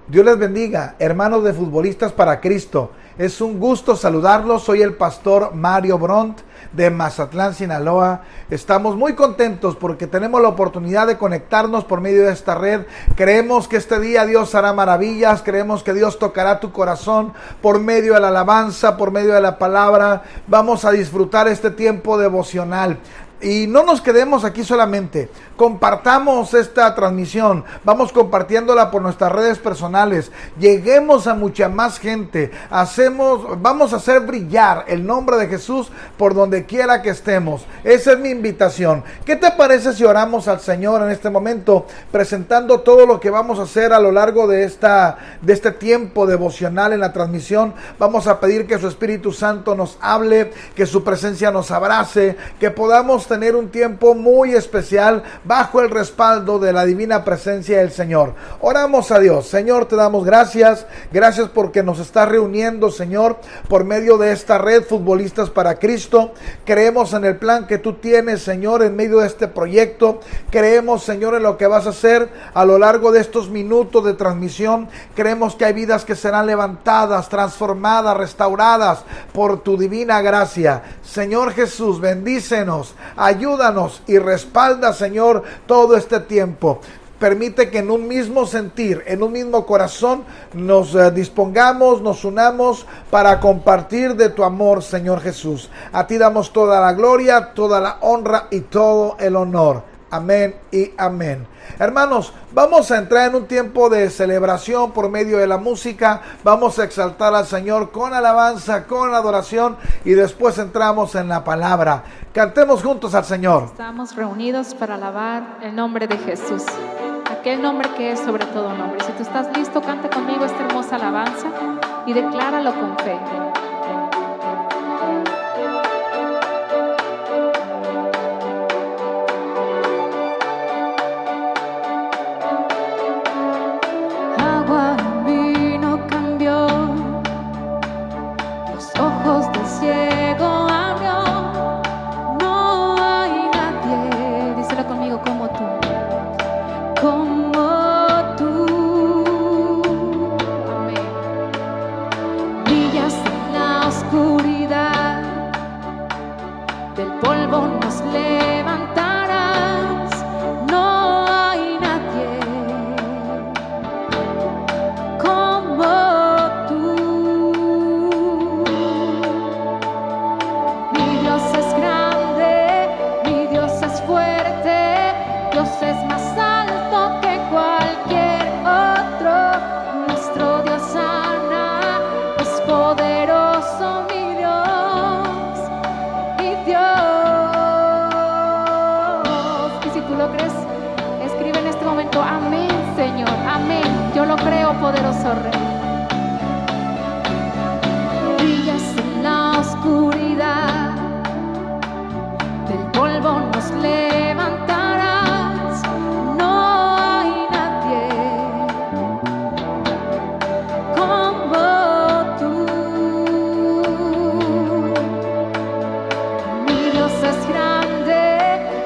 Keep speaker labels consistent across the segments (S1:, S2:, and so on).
S1: Dios les bendiga, hermanos de Futbolistas para Cristo. Es un gusto saludarlos. Soy el pastor Mario Bront de Mazatlán, Sinaloa. Estamos muy contentos porque tenemos la oportunidad de conectarnos por medio de esta red. Creemos que este día Dios hará maravillas. Creemos que Dios tocará tu corazón por medio de la alabanza, por medio de la palabra. Vamos a disfrutar este tiempo devocional. Y no nos quedemos aquí solamente, compartamos esta transmisión, vamos compartiéndola por nuestras redes personales, lleguemos a mucha más gente, vamos a hacer brillar el nombre de Jesús por donde quiera que estemos. Esa es mi invitación. ¿Qué te parece si oramos al Señor en este momento, presentando todo lo que vamos a hacer a lo largo de este tiempo devocional en la transmisión? Vamos a pedir que su Espíritu Santo nos hable, que su presencia nos abrace, que podamos tener un tiempo muy especial bajo el respaldo de la divina presencia del Señor. Oramos a Dios. Señor, te damos gracias porque nos estás reuniendo, Señor, por medio de esta red Futbolistas para Cristo. Creemos en el plan que tú tienes, Señor, en medio de este proyecto. Creemos, Señor, en lo que vas a hacer a lo largo de estos minutos de transmisión. Creemos que hay vidas que serán levantadas, transformadas, restauradas por tu divina gracia. Señor Jesús, bendícenos, ayúdanos y respalda, Señor, todo este tiempo. Permite que en un mismo sentir, en un mismo corazón, nos dispongamos, nos unamos para compartir de tu amor, Señor Jesús. A ti damos toda la gloria, toda la honra y todo el honor. Amén y amén. Hermanos, vamos a entrar en un tiempo de celebración por medio de la música. Vamos a exaltar al Señor con alabanza, con adoración, y después entramos en la palabra. Cantemos juntos al Señor.
S2: Estamos reunidos para alabar el nombre de Jesús, aquel nombre que es sobre todo nombre. Si tú estás listo, canta conmigo esta hermosa alabanza y decláralo con fe.
S3: Poderoso Rey, brillas en la oscuridad, del polvo nos levantarás, no hay nadie como tú. Mi Dios es grande,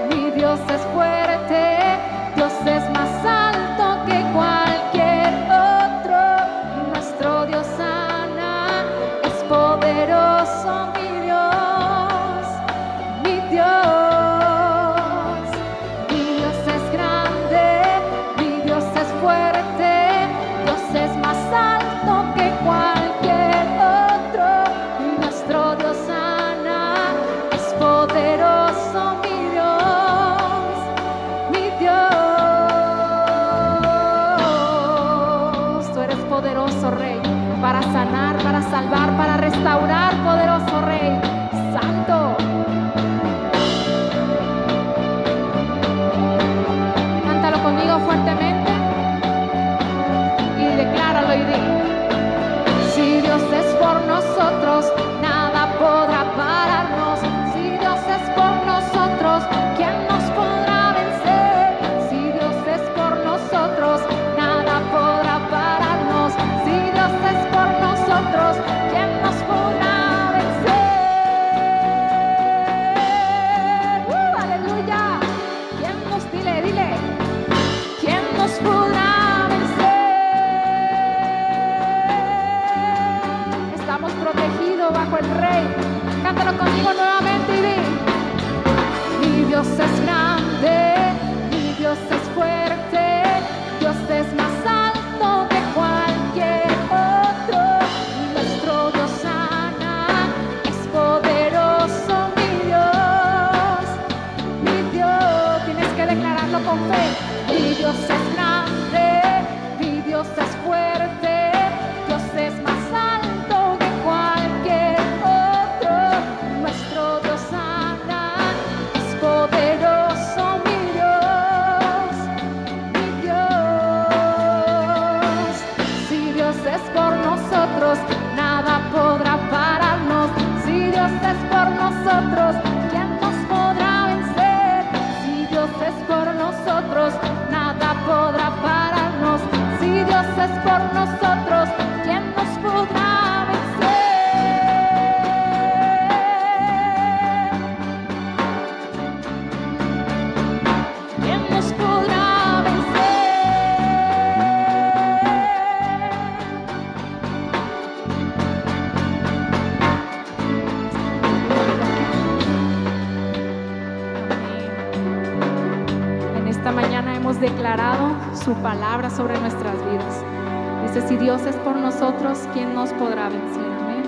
S3: mi Dios es fuerte, Dios es más alto que cualquier nuestro Dios sana, es poderoso, mi Dios, mi Dios. Mi Dios es grande, mi Dios es fuerte, Dios es más alto que cualquier otro. Nuestro Dios sana, es poderoso, mi Dios, mi Dios. Tú eres poderoso, Rey, para sanar, para salvar, para restaurar, poderoso Rey, santo. Cántalo conmigo fuertemente y decláralo y di: si Dios es por nosotros, nada podrá pararnos. Si Dios es por nosotros, ¿quién nos podrá vencer? Si Dios es por nosotros, nada podrá pararnos. Si Dios es por nosotros, ¿quién nos podrá vencer? cántalo conmigo nuevamente y di: mi Dios es grande, mi Dios es fuerte, Dios es más alto que cualquier otro. Nuestro Dios sana, es poderoso, mi Dios, mi Dios. Tienes que declararlo con fe. Mi Dios es grande, mi Dios es fuerte, Dios es más alto que cualquier otro. Nuestro Dios sana, es poderoso, mi Dios, mi Dios. Si Dios es por nosotros, nada podrá pararnos. Si Dios es por nosotros, ¿quién nos podrá vencer? Si Dios es por nosotros, nada podrá pararnos. Si Dios es por nosotros, ¿quién nos podrá vencer? ¿Quién nos podrá vencer? En esta mañana hemos declarado su palabra sobre nuestras vidas. Dice: si Dios es por nosotros, ¿quién nos podrá vencer? Amén.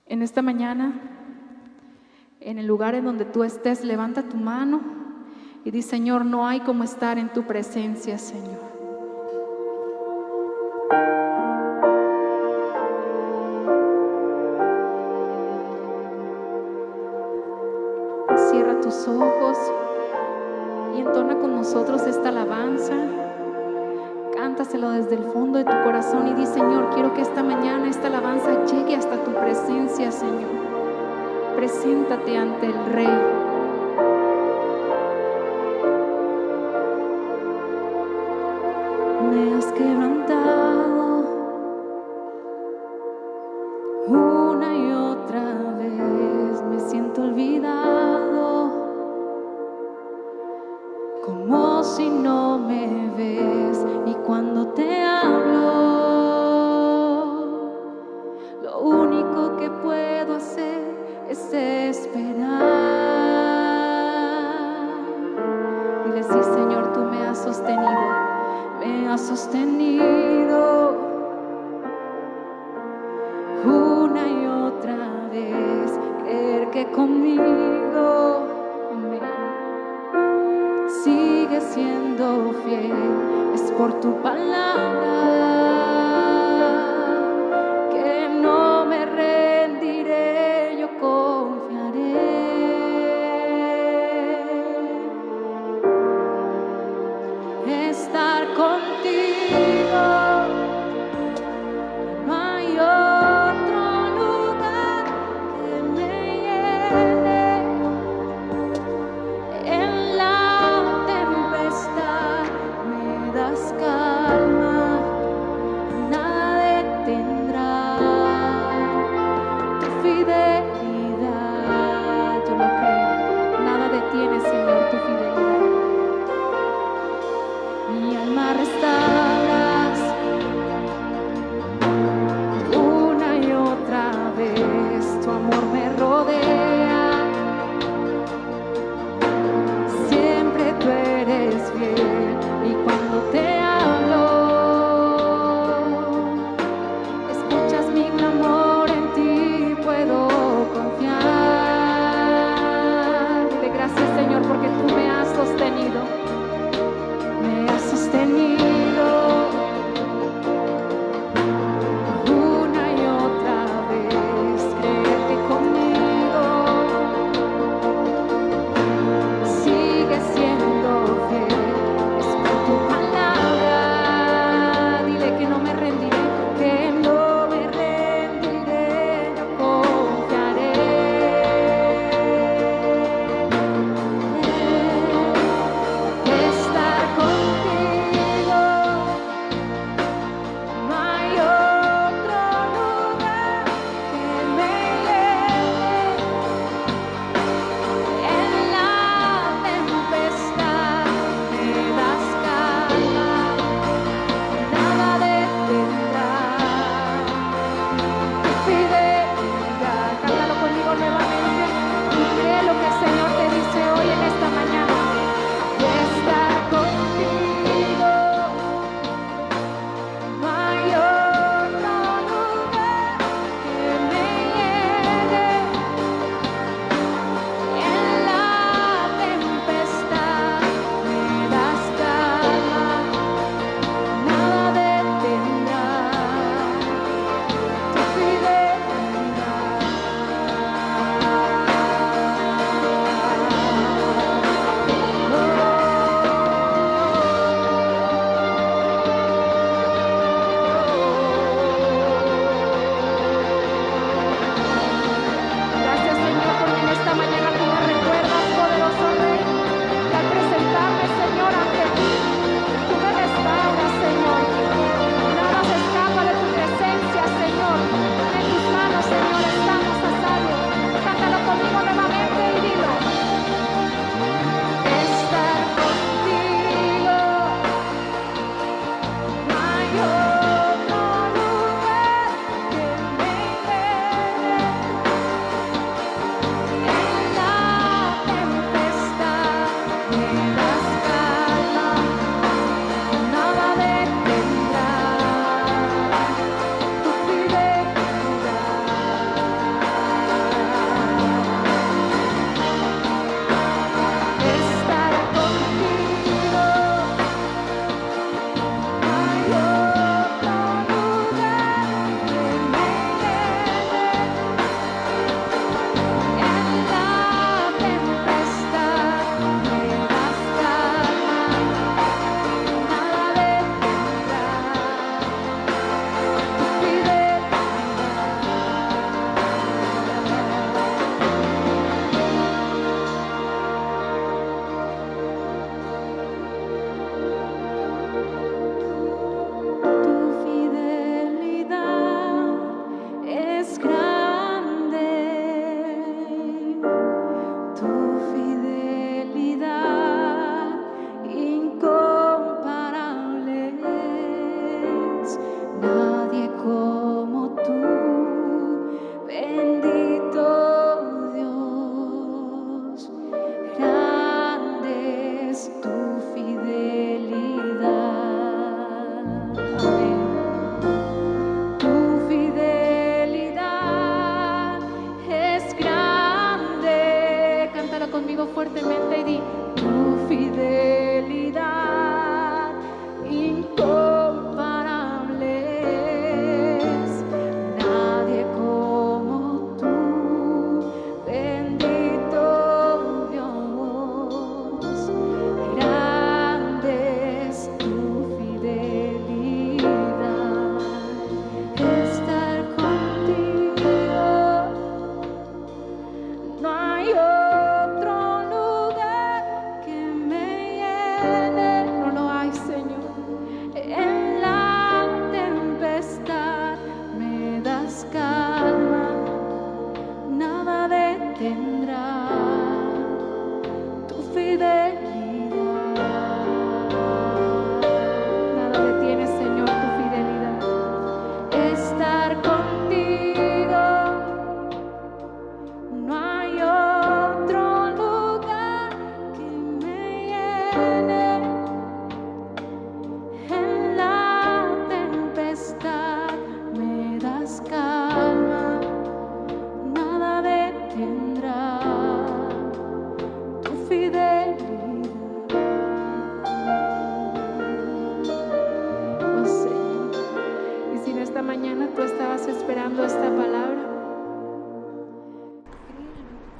S3: En esta mañana, en el lugar en donde tú estés, levanta tu mano y di: Señor, no hay como estar en tu presencia, Señor. Cierra tus ojos y entona con nosotros esta alabanza. Cántaselo desde el fondo de tu corazón y di: Señor, quiero que esta mañana esta alabanza llegue hasta tu presencia, Señor. Preséntate ante el Rey. Me has quebrantado una y otra vez, me siento olvidado, como si no me ves, y cuando te hablo, lo único que puedo hacer es esperar. Dile: sí, Señor, tú me has sostenido, me has sostenido una y otra vez, creer que conmigo, amén, sigue siendo fiel, es por tu palabra que no me rendiré, yo confiaré. Estar contigo, no hay otro lugar que me llene. En la tempestad me das calma,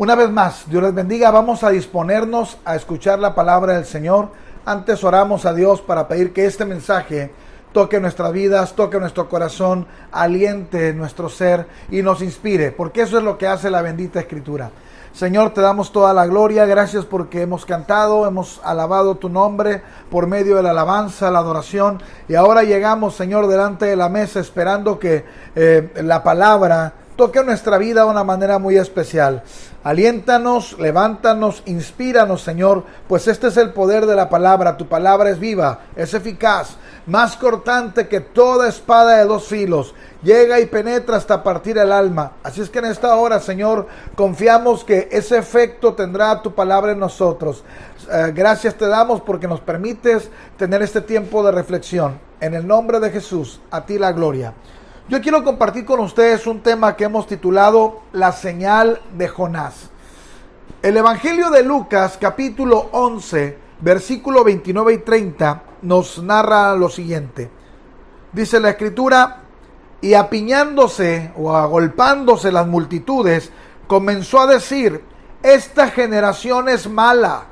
S1: Una vez más, Dios les bendiga. Vamos a disponernos a escuchar la palabra del Señor. Antes oramos a Dios para pedir que este mensaje toque nuestras vidas, toque nuestro corazón, aliente nuestro ser y nos inspire, porque eso es lo que hace la bendita Escritura. Señor, te damos toda la gloria. Gracias porque hemos cantado, hemos alabado tu nombre por medio de la alabanza, la adoración. Y ahora llegamos, Señor, delante de la mesa esperando que la palabra toque nuestra vida de una manera muy especial. Aliéntanos, levántanos, inspíranos, Señor, pues este es el poder de la palabra. Tu palabra es viva, es eficaz, más cortante que toda espada de dos filos. Llega y penetra hasta partir el alma. Así es que en esta hora, Señor, confiamos que ese efecto tendrá tu palabra en nosotros. Gracias te damos porque nos permites tener este tiempo de reflexión. En el nombre de Jesús, a ti la gloria. Yo quiero compartir con ustedes un tema que hemos titulado La señal de Jonás. El Evangelio de Lucas, capítulo 11, versículo 29 y 30, nos narra lo siguiente. Dice la Escritura: y apiñándose o agolpándose las multitudes, comenzó a decir: esta generación es mala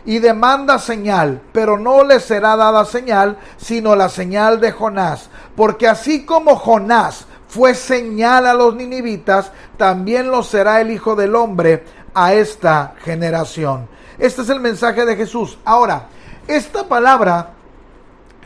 S1: y demanda señal, pero no le será dada señal, sino la señal de Jonás. Porque así como Jonás fue señal a los ninivitas, también lo será el Hijo del Hombre a esta generación. Este es el mensaje de Jesús. Ahora, esta palabra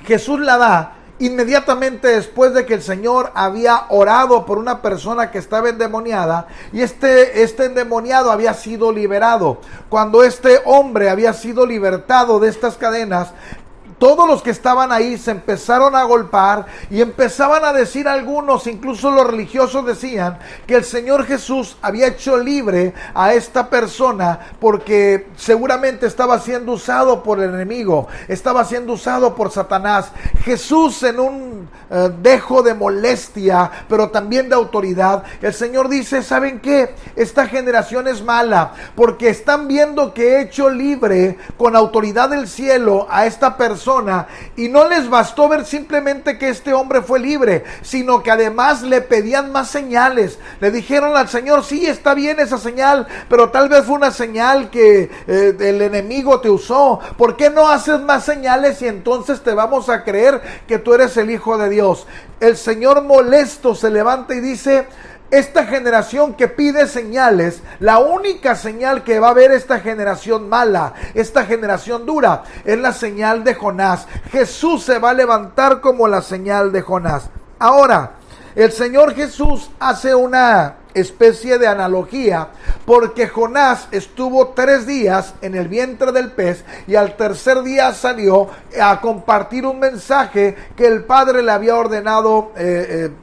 S1: Jesús la da inmediatamente después de que el Señor había orado por una persona que estaba endemoniada, y este endemoniado había sido liberado. Cuando este hombre había sido libertado de estas cadenas, todos los que estaban ahí se empezaron a agolpar y empezaban a decir algunos, incluso los religiosos decían que el Señor Jesús había hecho libre a esta persona porque seguramente estaba siendo usado por el enemigo, estaba siendo usado por Satanás. Jesús, en un dejo de molestia, pero también de autoridad, el Señor dice: ¿saben qué? Esta generación es mala porque están viendo que he hecho libre con autoridad del cielo a esta persona. Y no les bastó ver simplemente que este hombre fue libre, sino que además le pedían más señales. Le dijeron al Señor: sí, está bien esa señal, pero tal vez fue una señal que el enemigo te usó. ¿Por qué no haces más señales y entonces te vamos a creer que tú eres el Hijo de Dios? El Señor, molesto, se levanta y dice: esta generación que pide señales, la única señal que va a ver esta generación mala, esta generación dura, es la señal de Jonás. Jesús se va a levantar como la señal de Jonás. Ahora, el Señor Jesús hace una especie de analogía, porque Jonás estuvo 3 días en el vientre del pez y al tercer día salió a compartir un mensaje que el Padre le había ordenado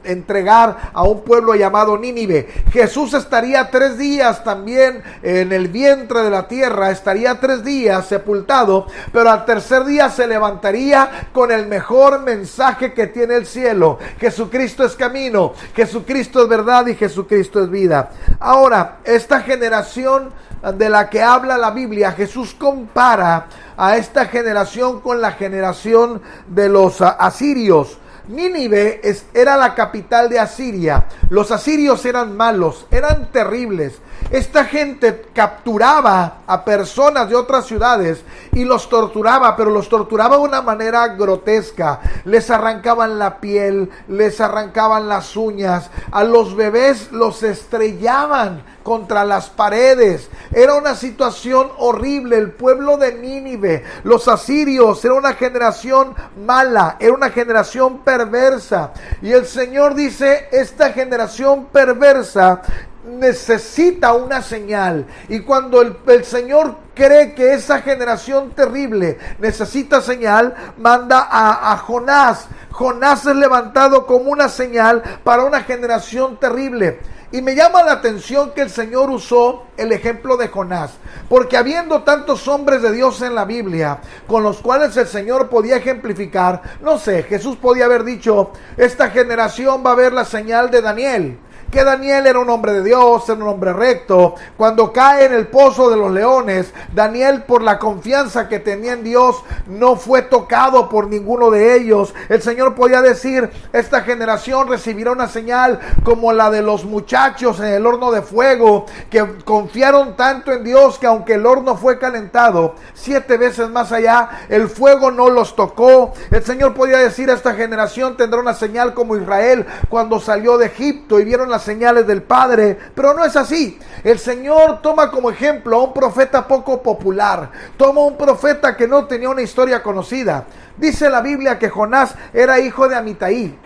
S1: entregar a un pueblo llamado Nínive. Jesús estaría 3 días también en el vientre de la tierra, estaría 3 días sepultado, pero al tercer día se levantaría con el mejor mensaje que tiene el cielo: Jesucristo es camino, Jesucristo es verdad y Jesucristo es vida. Ahora, esta generación de la que habla la Biblia, Jesús compara a esta generación con la generación de los asirios. Nínive era la capital de Asiria. Los asirios eran malos, eran terribles. Esta gente capturaba a personas de otras ciudades y los torturaba, pero los torturaba de una manera grotesca. Les arrancaban la piel, les arrancaban las uñas, a los bebés los estrellaban contra las paredes. Era una situación horrible. El pueblo de Nínive, los asirios, era una generación mala, era una generación perversa. Y el Señor dice: esta generación perversa necesita una señal. Y cuando el Señor cree que esa generación terrible necesita señal, manda a Jonás. Jonás es levantado como una señal para una generación terrible. Y me llama la atención que el Señor usó el ejemplo de Jonás, porque habiendo tantos hombres de Dios en la Biblia con los cuales el Señor podía ejemplificar, no sé, Jesús podía haber dicho: esta generación va a ver la señal de Daniel, que Daniel era un hombre de Dios, era un hombre recto. Cuando cae en el pozo de los leones, Daniel, por la confianza que tenía en Dios, no fue tocado por ninguno de ellos. El Señor podía decir: esta generación recibirá una señal como la de los muchachos en el horno de fuego, que confiaron tanto en Dios que aunque el horno fue calentado 7 veces más allá, el fuego no los tocó. El Señor podía decir: esta generación tendrá una señal como Israel cuando salió de Egipto y vieron las señales del Padre. Pero no es así. El Señor toma como ejemplo a un profeta poco popular, toma un profeta que no tenía una historia conocida. Dice la Biblia que Jonás era hijo de Amitai.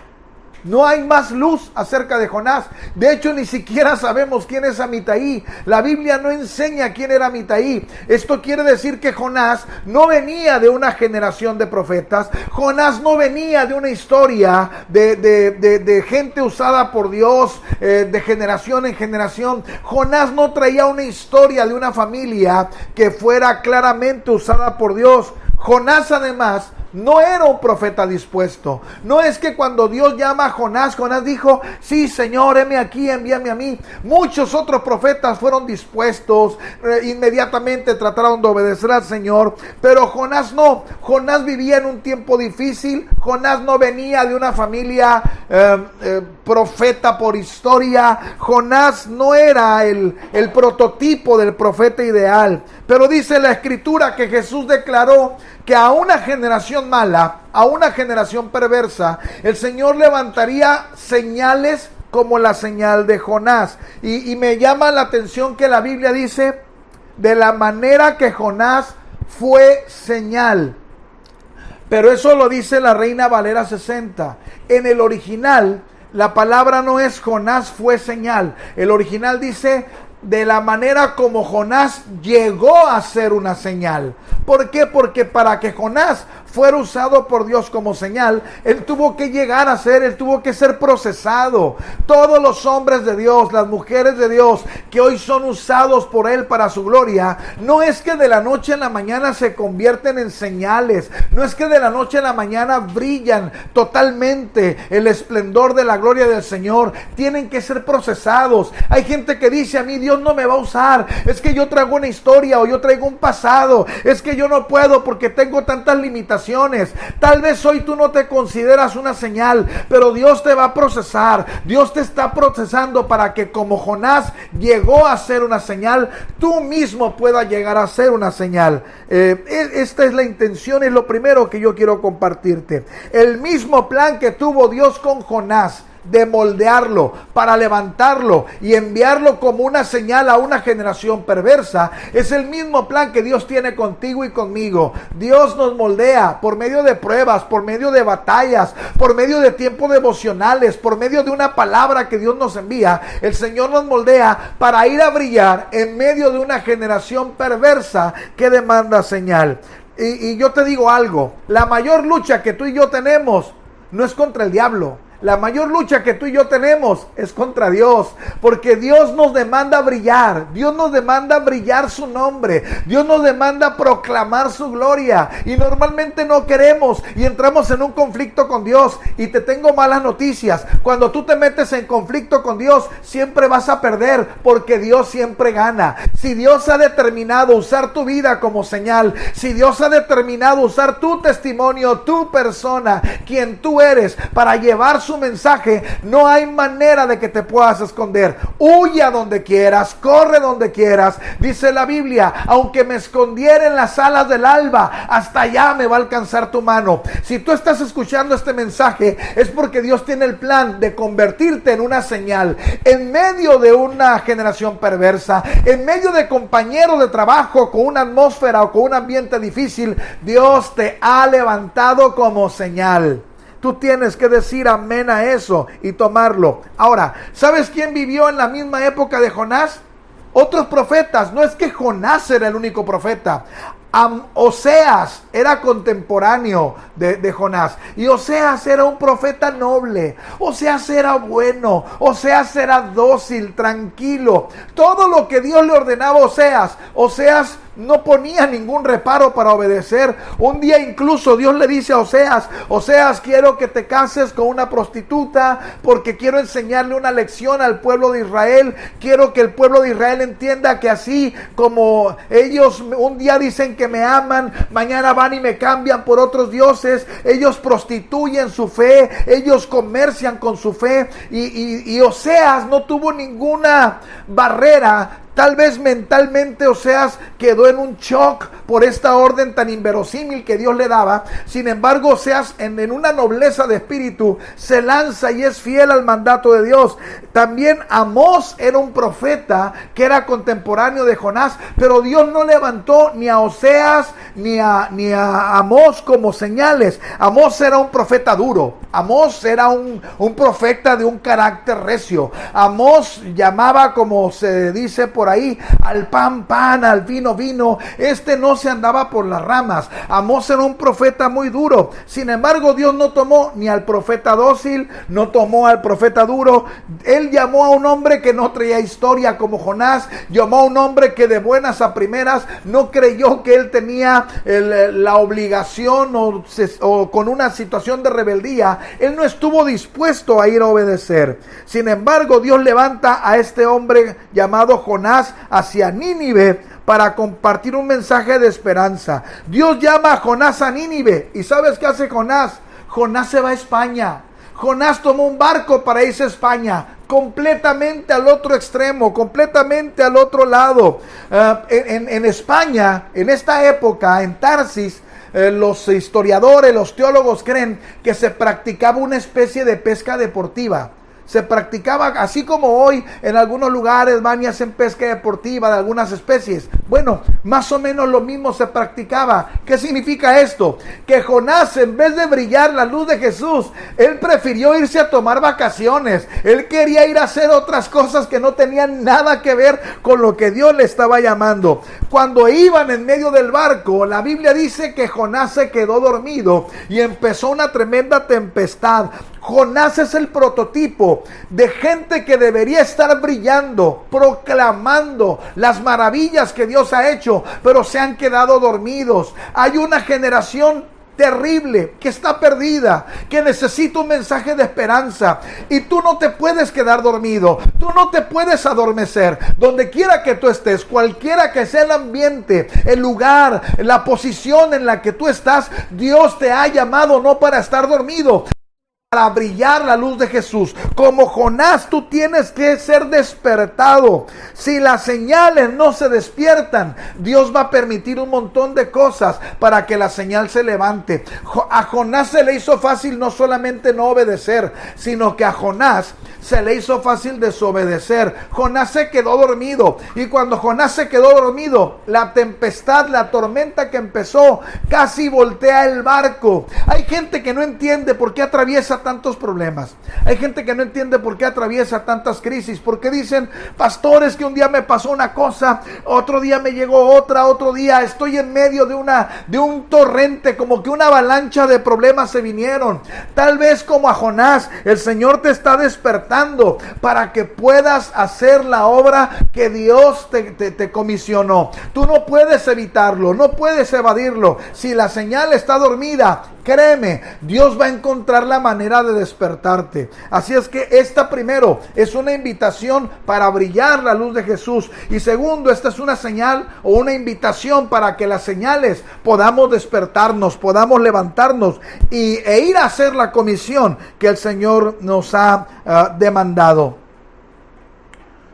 S1: No hay más luz acerca de Jonás. De hecho, ni siquiera sabemos quién es Amitai. La Biblia no enseña quién era Amitai. Esto quiere decir que Jonás no venía de una generación de profetas. Jonás no venía de una historia de gente usada por Dios, de generación en generación. Jonás no traía una historia de una familia que fuera claramente usada por Dios. Jonás, además, no era un profeta dispuesto. No es que cuando Dios llama a Jonás, Jonás dijo: sí, Señor, heme aquí, envíame a mí. Muchos otros profetas fueron dispuestos, inmediatamente trataron de obedecer al Señor, pero Jonás no. Jonás vivía en un tiempo difícil. Jonás no venía de una familia profeta por historia. Jonás no era el prototipo del profeta ideal. Pero dice la Escritura que Jesús declaró que a una generación mala, a una generación perversa, el Señor levantaría señales como la señal de Jonás. Y me llama la atención que la Biblia dice: de la manera que Jonás fue señal. Pero eso lo dice la Reina Valera 60. En el original, la palabra no es Jonás fue señal. El original dice: de la manera como Jonás llegó a ser una señal. ¿Por qué? Porque para que Jonás fuera usado por Dios como señal, él tuvo que llegar a ser, él tuvo que ser procesado. Todos los hombres de Dios, las mujeres de Dios, que hoy son usados por él para su gloria, no es que de la noche a la mañana se convierten en señales, no es que de la noche a la mañana brillan totalmente el esplendor de la gloria del Señor. Tienen que ser procesados. Hay gente que dice: a mí Dios no me va a usar, es que yo traigo una historia, o yo traigo un pasado, es que yo no puedo porque tengo tantas limitaciones. Tal vez hoy tú no te consideras una señal, pero Dios te va a procesar. Dios te está procesando para que, como Jonás llegó a ser una señal, tú mismo puedas llegar a ser una señal. Esta es la intención, es lo primero que yo quiero compartirte. El mismo plan que tuvo Dios con Jonás, de moldearlo para levantarlo y enviarlo como una señal a una generación perversa, es el mismo plan que Dios tiene contigo y conmigo. Dios nos moldea por medio de pruebas, por medio de batallas, por medio de tiempos devocionales, por medio de una palabra que Dios nos envía. El Señor nos moldea para ir a brillar en medio de una generación perversa que demanda señal. Y yo te digo algo: la mayor lucha que tú y yo tenemos no es contra el diablo. La mayor lucha que tú y yo tenemos es contra Dios, porque Dios nos demanda brillar, Dios nos demanda brillar su nombre, Dios nos demanda proclamar su gloria, y normalmente no queremos y entramos en un conflicto con Dios. Y te tengo malas noticias: cuando tú te metes en conflicto con Dios, siempre vas a perder, porque Dios siempre gana. Si Dios ha determinado usar tu vida como señal, si Dios ha determinado usar tu testimonio, tu persona, quien tú eres, para llevar su mensaje, no hay manera de que te puedas esconder. Huye a donde quieras, corre donde quieras. Dice la Biblia: aunque me escondiera en las alas del alba, hasta allá me va a alcanzar tu mano. Si tú estás escuchando este mensaje, es porque Dios tiene el plan de convertirte en una señal en medio de una generación perversa, en medio de compañeros de trabajo con una atmósfera o con un ambiente difícil. Dios te ha levantado como señal. Tú tienes que decir amén a eso y tomarlo. Ahora, ¿sabes quién vivió en la misma época de Jonás? Otros profetas. No es que Jonás era el único profeta. Oseas era contemporáneo de Jonás, y Oseas era un profeta noble. Oseas era bueno, Oseas era dócil, tranquilo. Todo lo que Dios le ordenaba a Oseas no ponía ningún reparo para obedecer. Un día incluso Dios le dice a Oseas: Oseas, quiero que te cases con una prostituta porque quiero enseñarle una lección al pueblo de Israel. Quiero que el pueblo de Israel entienda que así como ellos un día dicen que me aman, mañana van y me cambian por otros dioses. Ellos prostituyen su fe, ellos comercian con su fe, y Oseas no tuvo ninguna barrera. Tal vez mentalmente Oseas quedó en un shock por esta orden tan inverosímil que Dios le daba. Sin embargo, Oseas en una nobleza de espíritu se lanza y es fiel al mandato de Dios. También Amós era un profeta que era contemporáneo de Jonás, pero Dios no levantó ni a Oseas ni a Amós como señales. Amós era un profeta duro. Amós era un profeta de un carácter recio. Amós llamaba, como se dice por ahí, al pan, pan, al vino, vino. No se andaba por las ramas. Amós era un profeta muy duro. Sin embargo, Dios no tomó ni al profeta dócil, no tomó al profeta duro. Él llamó a un hombre que no traía historia como Jonás. Llamó a un hombre que de buenas a primeras no creyó que él tenía la obligación o con una situación de rebeldía. Él no estuvo dispuesto a ir a obedecer. Sin embargo, Dios levanta a este hombre llamado Jonás hacia Nínive para compartir un mensaje de esperanza. Dios llama a Jonás a Nínive. ¿Y sabes qué hace Jonás? Jonás se va a España. Jonás tomó un barco para irse a España, completamente al otro extremo, completamente al otro lado. En España, en esta época, en Tarsis, los historiadores, los teólogos creen que se practicaba una especie de pesca deportiva. Se practicaba, así como hoy en algunos lugares van y hacen pesca deportiva de algunas especies. Bueno, más o menos lo mismo se practicaba. ¿Qué significa esto? Que Jonás, en vez de brillar la luz de Jesús, él prefirió irse a tomar vacaciones. Él quería ir a hacer otras cosas que no tenían nada que ver con lo que Dios le estaba llamando. Cuando iban en medio del barco, la Biblia dice que Jonás se quedó dormido y empezó una tremenda tempestad. Jonás es el prototipo de gente que debería estar brillando, proclamando las maravillas que Dios ha hecho, pero se han quedado dormidos. Hay una generación terrible que está perdida, que necesita un mensaje de esperanza, y tú no te puedes quedar dormido, tú no te puedes adormecer. Donde quiera que tú estés, cualquiera que sea el ambiente, el lugar, la posición en la que tú estás, Dios te ha llamado no para estar dormido, para brillar la luz de Jesús. Como Jonás, tú tienes que ser despertado. Si las señales no se despiertan, Dios va a permitir un montón de cosas para que la señal se levante. A Jonás se le hizo fácil no solamente no obedecer, sino que a Jonás se le hizo fácil desobedecer. Jonás se quedó dormido, y cuando Jonás se quedó dormido, la tempestad, la tormenta que empezó, casi voltea el barco. Hay gente que no entiende por qué atraviesa tantos problemas. Hay gente que no entiende por qué atraviesa tantas crisis. Porque dicen: pastores, que un día me pasó una cosa, otro día me llegó otra, otro día estoy en medio de un torrente, como que una avalancha de problemas se vinieron. Tal vez como a Jonás, el Señor te está despertando para que puedas hacer la obra que Dios te comisionó. Tú no puedes evitarlo, no puedes evadirlo. Si la señal está dormida, créeme, Dios va a encontrar la manera de despertarte. Así es que esta, primero, es una invitación para brillar la luz de Jesús. Y segundo, esta es una señal o una invitación para que las señales podamos despertarnos, podamos levantarnos e ir a hacer la comisión que el Señor nos ha demandado.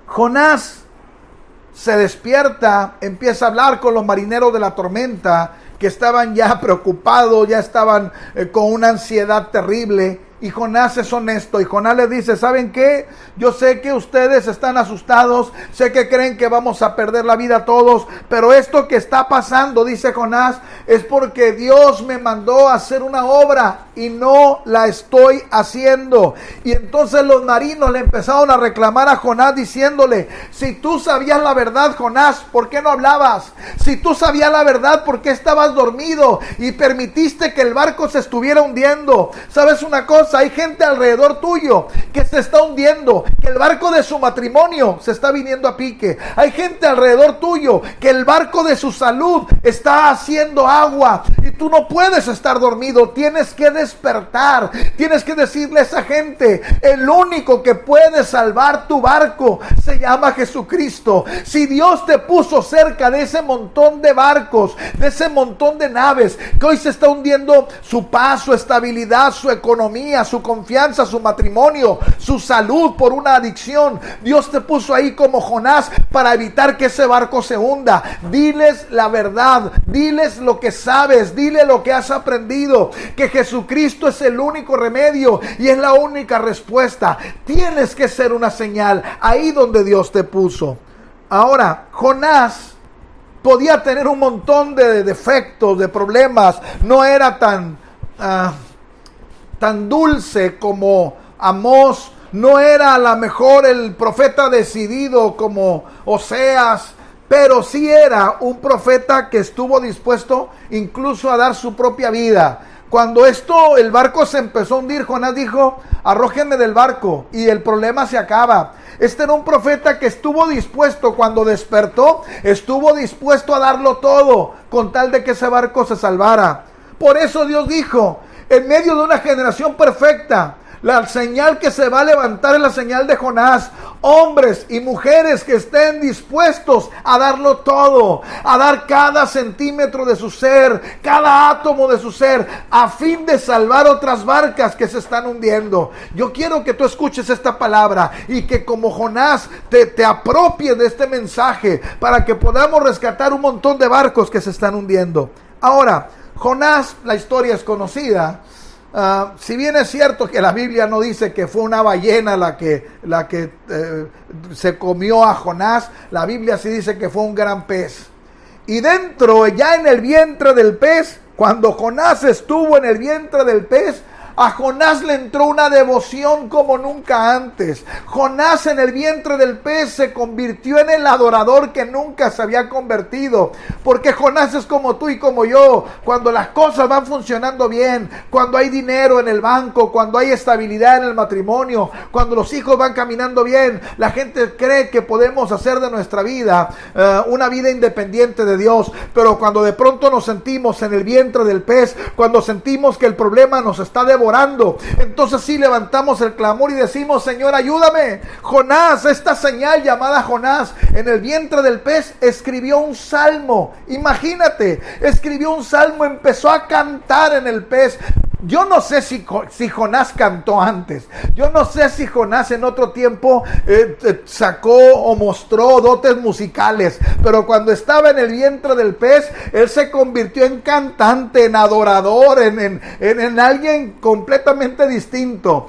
S1: Jonás se despierta, empieza a hablar con los marineros de la tormenta, que estaban ya preocupados, ya estaban con una ansiedad terrible. Y Jonás es honesto, y Jonás les dice: ¿saben qué? Yo sé que ustedes están asustados, sé que creen que vamos a perder la vida todos, pero esto que está pasando, dice Jonás, es porque Dios me mandó a hacer una obra y no la estoy haciendo. Y entonces los marinos le empezaron a reclamar a Jonás diciéndole: si tú sabías la verdad, Jonás, ¿por qué no hablabas? Si tú sabías la verdad, ¿por qué estabas dormido y permitiste que el barco se estuviera hundiendo? ¿Sabes una cosa? cosa, hay gente alrededor tuyo que se está hundiendo, que el barco de su matrimonio se está viniendo a pique. Hay gente alrededor tuyo que el barco de su salud está haciendo agua y tú no puedes estar dormido. Tienes que despertar, tienes que decirle a esa gente, el único que puede salvar tu barco se llama Jesucristo. Si Dios te puso cerca de ese montón de barcos, de ese montón de naves que hoy se está hundiendo su paz, su estabilidad, su economía, su confianza, su matrimonio, su salud por una adicción, Dios te puso ahí como Jonás para evitar que ese barco se hunda. Diles la verdad, diles lo que sabes, dile lo que has aprendido, que Jesucristo es el único remedio y es la única respuesta. Tienes que ser una señal ahí donde Dios te puso. Ahora, Jonás podía tener un montón de defectos, de problemas, no era tan dulce como Amós, no era a lo mejor el profeta decidido como Oseas, pero sí era un profeta que estuvo dispuesto incluso a dar su propia vida. Cuando el barco se empezó a hundir, Jonás dijo, arrójenme del barco y el problema se acaba. Este era un profeta que estuvo dispuesto, cuando despertó, estuvo dispuesto a darlo todo con tal de que ese barco se salvara. Por eso Dios dijo, en medio de una generación perfecta, la señal que se va a levantar es la señal de Jonás. Hombres y mujeres que estén dispuestos a darlo todo, a dar cada centímetro de su ser, cada átomo de su ser, a fin de salvar otras barcas que se están hundiendo. Yo quiero que tú escuches esta palabra y que como Jonás te apropies de este mensaje para que podamos rescatar un montón de barcos que se están hundiendo. Ahora, Jonás, la historia es conocida. Si bien es cierto que la Biblia no dice que fue una ballena la que se comió a Jonás, la Biblia sí dice que fue un gran pez. Y dentro, ya en el vientre del pez, cuando Jonás estuvo en el vientre del pez, a Jonás le entró una devoción como nunca antes. Jonás en el vientre del pez se convirtió en el adorador que nunca se había convertido. Porque Jonás es como tú y como yo. Cuando las cosas van funcionando bien, cuando hay dinero en el banco, cuando hay estabilidad en el matrimonio, cuando los hijos van caminando bien, la gente cree que podemos hacer de nuestra vida una vida independiente de Dios. Pero cuando de pronto nos sentimos en el vientre del pez, cuando sentimos que el problema nos está devorando, entonces sí levantamos el clamor y decimos, Señor, ayúdame. Jonás, esta señal llamada Jonás, en el vientre del pez, escribió un salmo. Imagínate, escribió un salmo, empezó a cantar en el pez. Yo no sé si Jonás cantó antes. Yo no sé si Jonás en otro tiempo sacó o mostró dotes musicales. Pero cuando estaba en el vientre del pez, él se convirtió en cantante, en adorador, en alguien completamente distinto.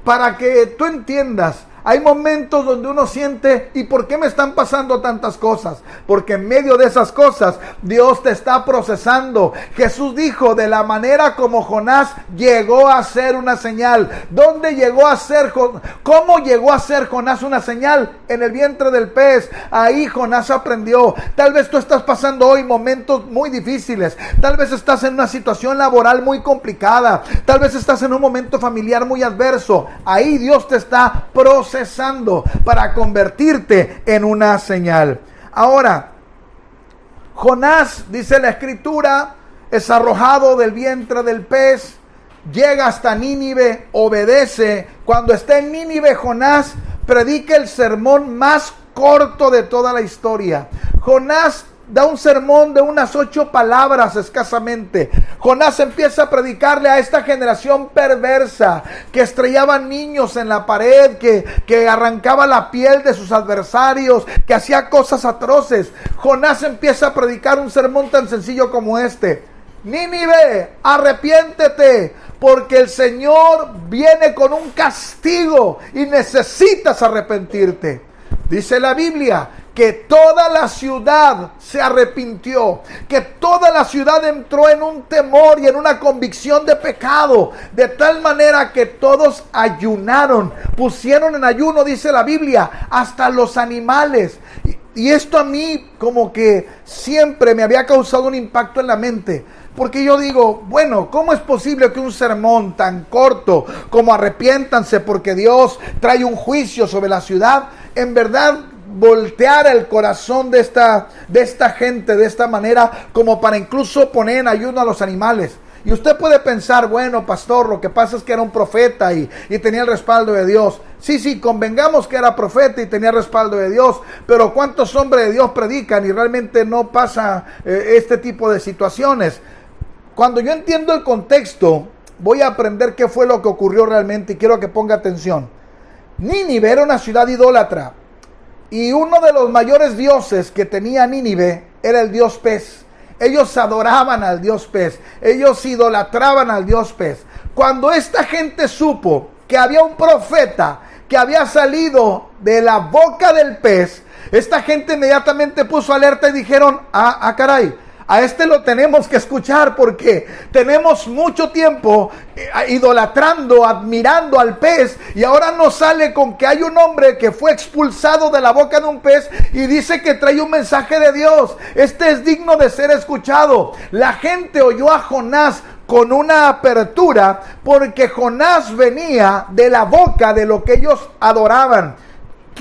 S1: Para que tú entiendas, hay momentos donde uno siente, ¿y por qué me están pasando tantas cosas? Porque en medio de esas cosas, Dios te está procesando. Jesús dijo, de la manera como Jonás llegó a ser una señal. ¿Dónde llegó a ser? ¿Cómo llegó a ser Jonás una señal? En el vientre del pez. Ahí Jonás aprendió. Tal vez tú estás pasando hoy momentos muy difíciles. Tal vez estás en una situación laboral muy complicada. Tal vez estás en un momento familiar muy adverso. Ahí Dios te está procesando para convertirte en una señal. Ahora, Jonás, dice la escritura, es arrojado del vientre del pez, llega hasta Nínive, obedece. Cuando está en Nínive, Jonás predica el sermón más corto de toda la historia. Jonás da un sermón de unas 8 palabras escasamente. Jonás empieza a predicarle a esta generación perversa que estrellaba niños en la pared, que arrancaba la piel de sus adversarios, que hacía cosas atroces. Jonás empieza a predicar un sermón tan sencillo como este: Nínive, arrepiéntete, porque el Señor viene con un castigo y necesitas arrepentirte. Dice la Biblia que toda la ciudad se arrepintió, que toda la ciudad entró en un temor y en una convicción de pecado, de tal manera que todos ayunaron, pusieron en ayuno, dice la Biblia, hasta los animales. Y esto a mí como que siempre me había causado un impacto en la mente. Porque yo digo, bueno, ¿cómo es posible que un sermón tan corto como arrepiéntanse porque Dios trae un juicio sobre la ciudad, en verdad volteara el corazón de esta gente de esta manera, como para incluso poner en ayuno a los animales? Y usted puede pensar, bueno, pastor, lo que pasa es que era un profeta y tenía el respaldo de Dios. Sí, convengamos que era profeta y tenía respaldo de Dios, pero ¿cuántos hombres de Dios predican y realmente no pasa este tipo de situaciones? Cuando yo entiendo el contexto, voy a aprender qué fue lo que ocurrió realmente y quiero que ponga atención. Nínive era una ciudad idólatra y uno de los mayores dioses que tenía Nínive era el dios pez. Ellos adoraban al dios pez, ellos idolatraban al dios pez. Cuando esta gente supo que había un profeta que había salido de la boca del pez, esta gente inmediatamente puso alerta y dijeron, caray, a este lo tenemos que escuchar porque tenemos mucho tiempo idolatrando, admirando al pez, y ahora nos sale con que hay un hombre que fue expulsado de la boca de un pez y dice que trae un mensaje de Dios. Este es digno de ser escuchado. La gente oyó a Jonás con una apertura porque Jonás venía de la boca de lo que ellos adoraban.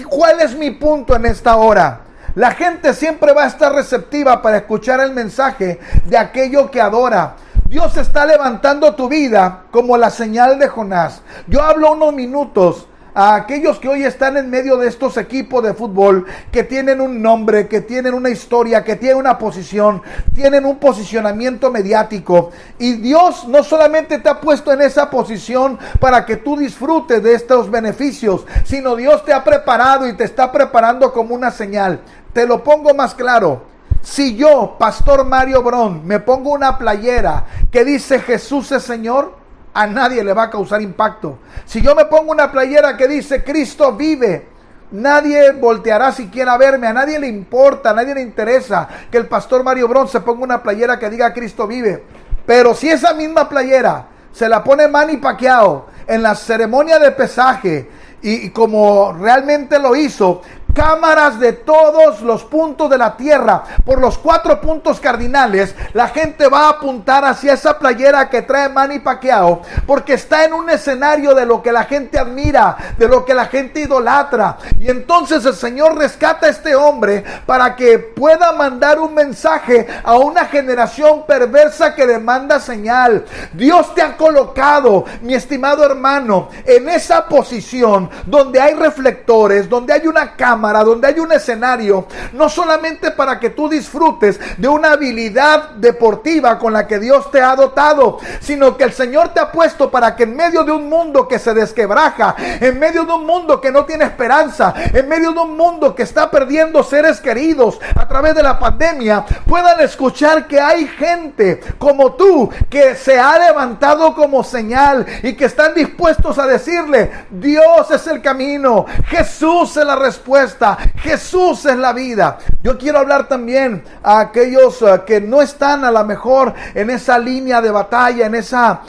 S1: ¿Cuál es mi punto en esta hora? La gente siempre va a estar receptiva para escuchar el mensaje de aquello que adora. Dios está levantando tu vida como la señal de Jonás. Yo hablo unos minutos a aquellos que hoy están en medio de estos equipos de fútbol que tienen un nombre, que tienen una historia, que tienen una posición, tienen un posicionamiento mediático. Y Dios no solamente te ha puesto en esa posición para que tú disfrutes de estos beneficios, sino Dios te ha preparado y te está preparando como una señal. Te lo pongo más claro. Si yo, Pastor Mario Bron, me pongo una playera que dice Jesús es Señor, a nadie le va a causar impacto. Si yo me pongo una playera que dice Cristo vive, nadie volteará siquiera a verme. A nadie le importa, a nadie le interesa que el Pastor Mario Bron se ponga una playera que diga Cristo vive. Pero si esa misma playera se la pone Manny Pacquiao en la ceremonia de pesaje, y como realmente lo hizo, cámaras de todos los puntos de la tierra, por los 4 puntos cardinales, la gente va a apuntar hacia esa playera que trae Manny Pacquiao, porque está en un escenario de lo que la gente admira, de lo que la gente idolatra. Y entonces el Señor rescata a este hombre para que pueda mandar un mensaje a una generación perversa que demanda señal. Dios te ha colocado, mi estimado hermano, en esa posición donde hay reflectores, donde hay una cámara, donde hay un escenario, no solamente para que tú disfrutes de una habilidad deportiva con la que Dios te ha dotado, sino que el Señor te ha puesto para que en medio de un mundo que se desquebraja, en medio de un mundo que no tiene esperanza, en medio de un mundo que está perdiendo seres queridos a través de la pandemia, puedan escuchar que hay gente como tú que se ha levantado como señal y que están dispuestos a decirle: Dios es el camino, Jesús es la respuesta, Jesús es la vida. Yo quiero hablar también a aquellos que no están a lo mejor en esa línea de batalla, en esa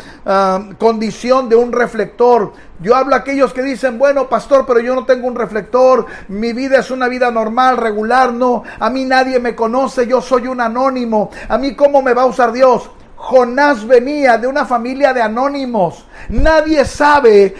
S1: condición de un reflector. Yo hablo a aquellos que dicen: bueno, pastor, pero yo no tengo un reflector, mi vida es una vida normal, regular, no, a mí nadie me conoce, yo soy un anónimo, a mí ¿cómo me va a usar Dios? Jonás venía de una familia de anónimos. Nadie sabe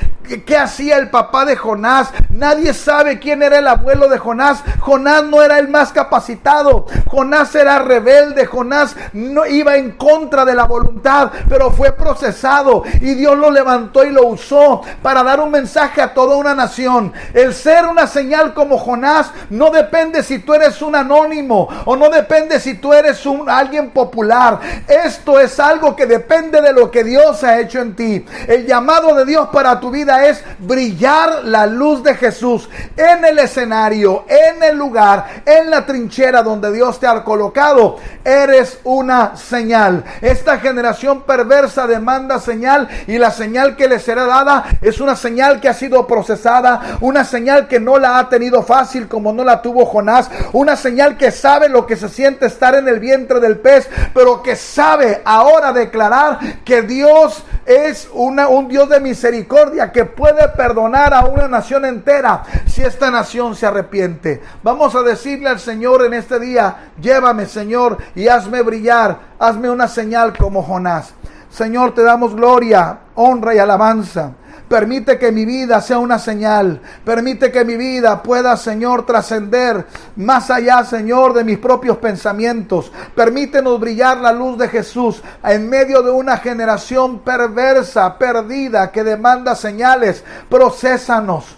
S1: qué hacía el papá de Jonás. Nadie sabe quién era el abuelo de Jonás. Jonás no era el más capacitado. Jonás era rebelde. Jonás no iba en contra de la voluntad, pero fue procesado y Dios lo levantó y lo usó para dar un mensaje a toda una nación. El ser una señal como Jonás no depende si tú eres un anónimo o no depende si tú eres alguien popular. Esto es algo que depende de lo que Dios ha hecho en ti. El llamado de Dios para tu vida es brillar la luz de Jesús en el escenario, en el lugar, en la trinchera donde Dios te ha colocado. Eres una señal. Esta generación perversa demanda señal, y la señal que le será dada es una señal que ha sido procesada, una señal que no la ha tenido fácil como no la tuvo Jonás, una señal que sabe lo que se siente estar en el vientre del pez, pero que sabe ahora declarar que Dios es un Dios de misericordia que puede perdonar a una nación entera si esta nación se arrepiente. Vamos a decirle al Señor en este día: llévame, Señor, y hazme brillar, hazme una señal como Jonás. Señor, te damos gloria, honra y alabanza. Permite que mi vida sea una señal. Permite que mi vida pueda, Señor, trascender más allá, Señor, de mis propios pensamientos. Permítenos brillar la luz de Jesús en medio de una generación perversa, perdida, que demanda señales. Prosésanos,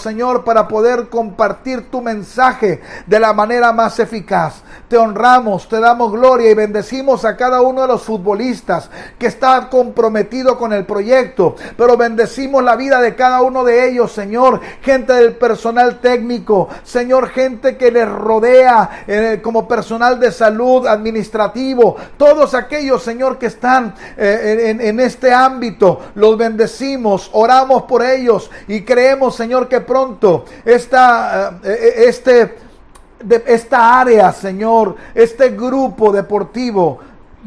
S1: Señor, para poder compartir tu mensaje de la manera más eficaz. Te honramos, te damos gloria y bendecimos a cada uno de los futbolistas que está comprometido con el proyecto. Pero bendecimos la vida de cada uno de ellos, Señor. Gente del personal técnico, Señor, gente que les rodea como personal de salud, administrativo. Todos aquellos, Señor, que están en este ámbito, los bendecimos, oramos por ellos y creemos, Señor, que pronto esta área, Señor, este grupo deportivo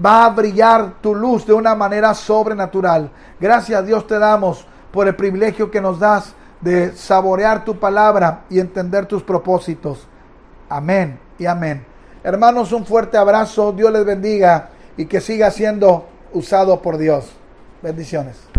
S1: va a brillar tu luz de una manera sobrenatural. Gracias, Dios, te damos por el privilegio que nos das de saborear tu palabra y entender tus propósitos. Amén y amén. Hermanos, un fuerte abrazo. Dios les bendiga y que siga siendo usado por Dios. Bendiciones.